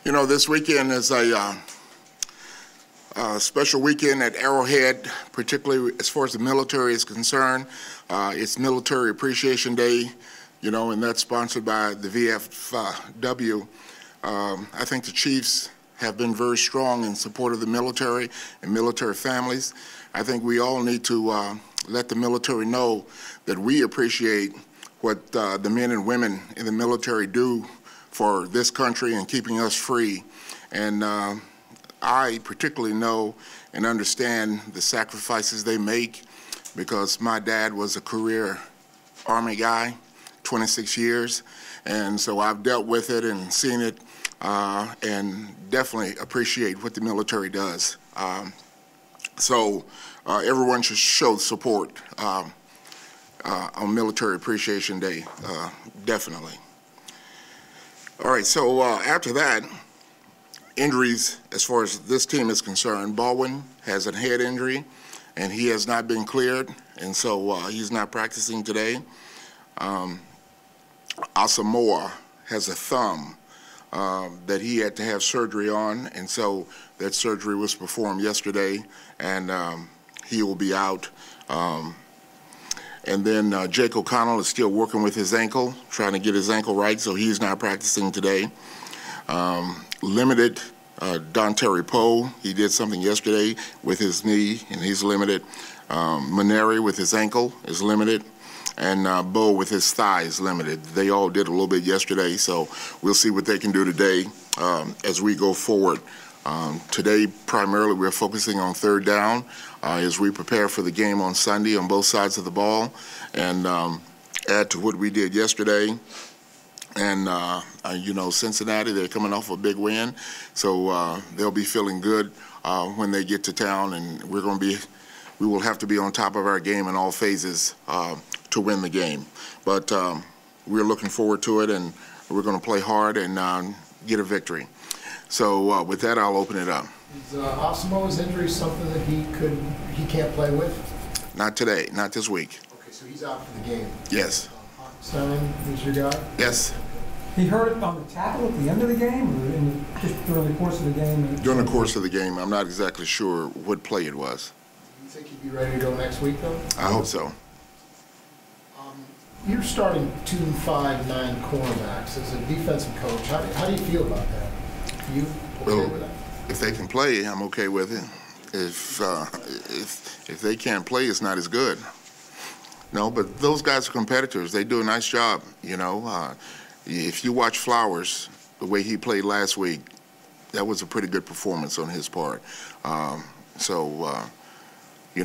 You know, this weekend is a special weekend at Arrowhead, particularly as far as the military is concerned. It's Military Appreciation Day, you know, and that's sponsored by the VFW. I think the Chiefs have been very strong in support of the military and military families. I think we all need to let the military know that we appreciate what the men and women in the military do for this country and keeping us free. And I particularly know and understand the sacrifices they make, because my dad was a career Army guy, 26 years, and so I've dealt with it and seen it, and definitely appreciate what the military does. So everyone should show support on Military Appreciation Day, definitely. All right, so after that, injuries as far as this team is concerned. Baldwin has a head injury, and he has not been cleared, and so he's not practicing today. Asamoah has a thumb that he had to have surgery on, and so that surgery was performed yesterday, and he will be out. And then Jake O'Connell is still working with his ankle, trying to get his ankle right, so he's not practicing today. Limited Dontari Poe, he did something yesterday with his knee, and he's limited. Maneri with his ankle is limited, and Bo with his thigh is limited. They all did a little bit yesterday, so we'll see what they can do today as we go forward. Today, primarily, we're focusing on third down as we prepare for the game on Sunday on both sides of the ball, and add to what we did yesterday. And, you know, Cincinnati, they're coming off a big win, so they'll be feeling good when they get to town, and we will have to be on top of our game in all phases to win the game. But we're looking forward to it, and we're going to play hard and get a victory. So with that, I'll open it up. Is Asamoah's injury something that he can't play with? Not today, not this week. Okay, so he's out for the game. Yes. Stein is your guy? Yes. He hurt it on the tackle at the end of the game, or just during the course of the game? During the course of the game. I'm not exactly sure what play it was. Do you think he'd be ready to go next week, though? I hope so. You're starting 2 5'9" cornerbacks as a defensive coach. How do you feel about that? You okay with that? If they can play, I'm okay with it. If they can't play, it's not as good. No, but those guys are competitors. They do a nice job, you know. If you watch Flowers, the way he played last week, that was a pretty good performance on his part. You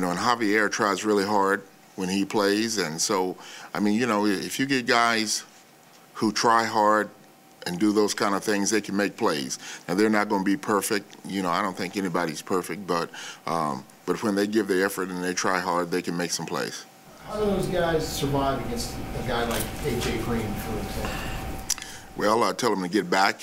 know, and Javier tries really hard when he plays, and so, I mean, you know, if you get guys who try hard and do those kind of things, they can make plays. Now, they're not going to be perfect. You know, I don't think anybody's perfect, but when they give the effort and they try hard, they can make some plays. How do those guys survive against a guy like A.J. Green, for example? Well, I tell them to get back,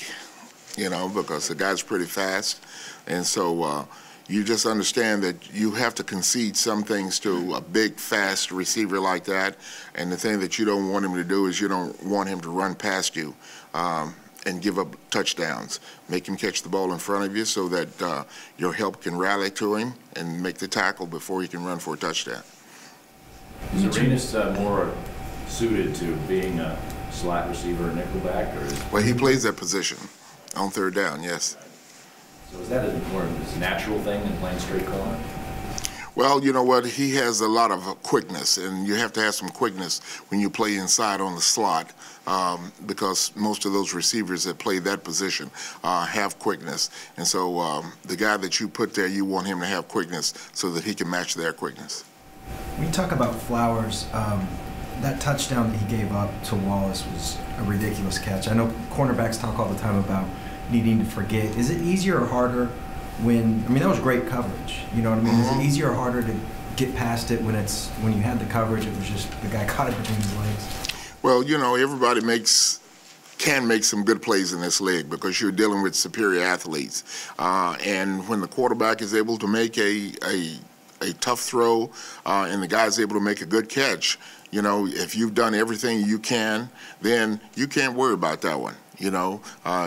you know, because the guy's pretty fast, and so you just understand that you have to concede some things to a big, fast receiver like that, and the thing that you don't want him to do is you don't want him to run past you and give up touchdowns. Make him catch the ball in front of you so that your help can rally to him and make the tackle before he can run for a touchdown. Is Arenas more suited to being a slot receiver or nickelback, or is... Well, he plays that position on third down, yes. So is that more of a natural thing than playing straight corner? Well, you know what? He has a lot of quickness, and you have to have some quickness when you play inside on the slot because most of those receivers that play that position have quickness. And so the guy that you put there, you want him to have quickness so that he can match their quickness. When you talk about Flowers, that touchdown that he gave up to Wallace was a ridiculous catch. I know cornerbacks talk all the time about needing to forget. Is it easier or harder when, I mean, that was great coverage, you know what I mean? Is it easier or harder to get past it when you had the coverage, it was just the guy caught it between his legs? Well, you know, everybody can make some good plays in this league because you're dealing with superior athletes. And when the quarterback is able to make a tough throw and the guy's able to make a good catch, you know, if you've done everything you can, then you can't worry about that one. You know,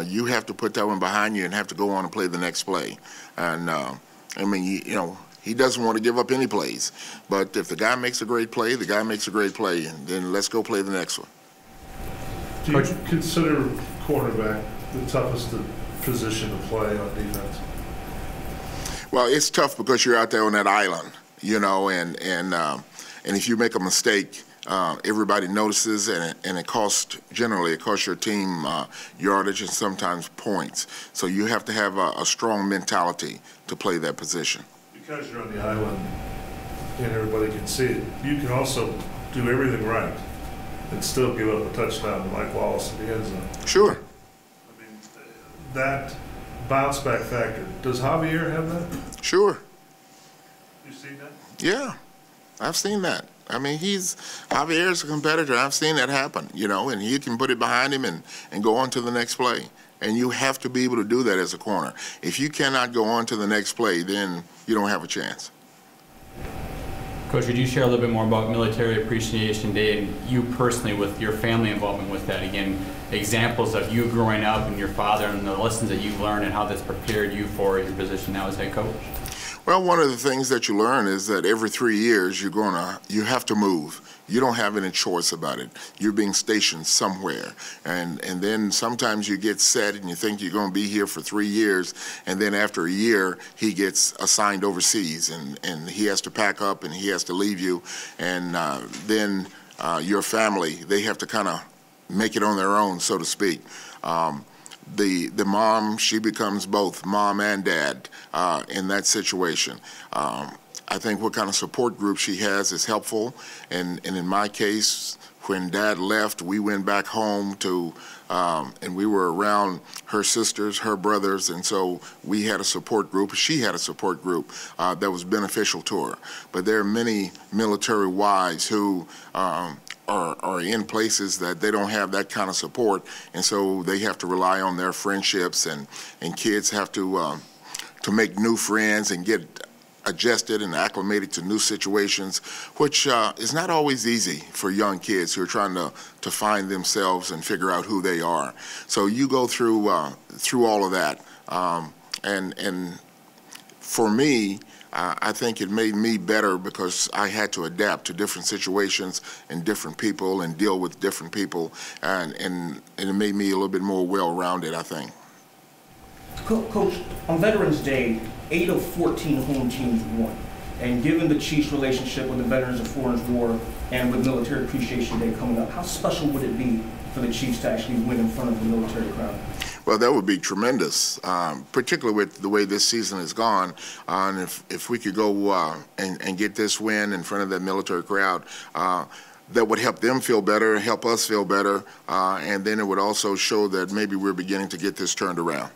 you have to put that one behind you and have to go on and play the next play. And I mean, you know, he doesn't want to give up any plays. But if the guy makes a great play, the guy makes a great play, and then let's go play the next one. Do you consider cornerback the toughest position to play on defense? Well, it's tough because you're out there on that island, you know, and if you make a mistake, everybody notices, and it costs, generally, it costs your team yardage and sometimes points. So you have to have a strong mentality to play that position. Because you're on the island and everybody can see it, you can also do everything right and still give up a touchdown to Mike Wallace in the end zone. Sure. I mean, that bounce back factor, does Javier have that? Sure. You seen that? Yeah, I've seen that. I mean, Javier's a competitor. I've seen that happen, you know, and he can put it behind him and go on to the next play. And you have to be able to do that as a corner. If you cannot go on to the next play, then you don't have a chance. Coach, would you share a little bit more about Military Appreciation Day and you personally with your family involvement with that? Again, examples of you growing up and your father and the lessons that you've learned and how that's prepared you for your position now as head coach. Well, one of the things that you learn is that every 3 years you have to move. You don't have any choice about it. You're being stationed somewhere. And then sometimes you get set and you think you're going to be here for 3 years, and then after a year he gets assigned overseas and he has to pack up and he has to leave you, and then your family, they have to kind of make it on their own, so to speak. The mom, she becomes both mom and dad in that situation. I think what kind of support group she has is helpful, and in my case, when Dad left, we went back home to, and we were around her sisters, her brothers, and so we had a support group. She had a support group that was beneficial to her. But there are many military wives who are in places that they don't have that kind of support, and so they have to rely on their friendships, and kids have to make new friends and get adjusted and acclimated to new situations, which is not always easy for young kids who are trying to find themselves and figure out who they are. So you go through all of that, and for me, I think it made me better because I had to adapt to different situations and different people and deal with different people, and it made me a little bit more well-rounded, I think. Coach, on Veterans Day, 8 of 14 home teams won. And given the Chiefs' relationship with the Veterans of Foreign War and with Military Appreciation Day coming up, how special would it be for the Chiefs to actually win in front of the military crowd? Well, that would be tremendous, particularly with the way this season has gone. And if we could go and get this win in front of that military crowd, that would help them feel better, help us feel better, and then it would also show that maybe we're beginning to get this turned around.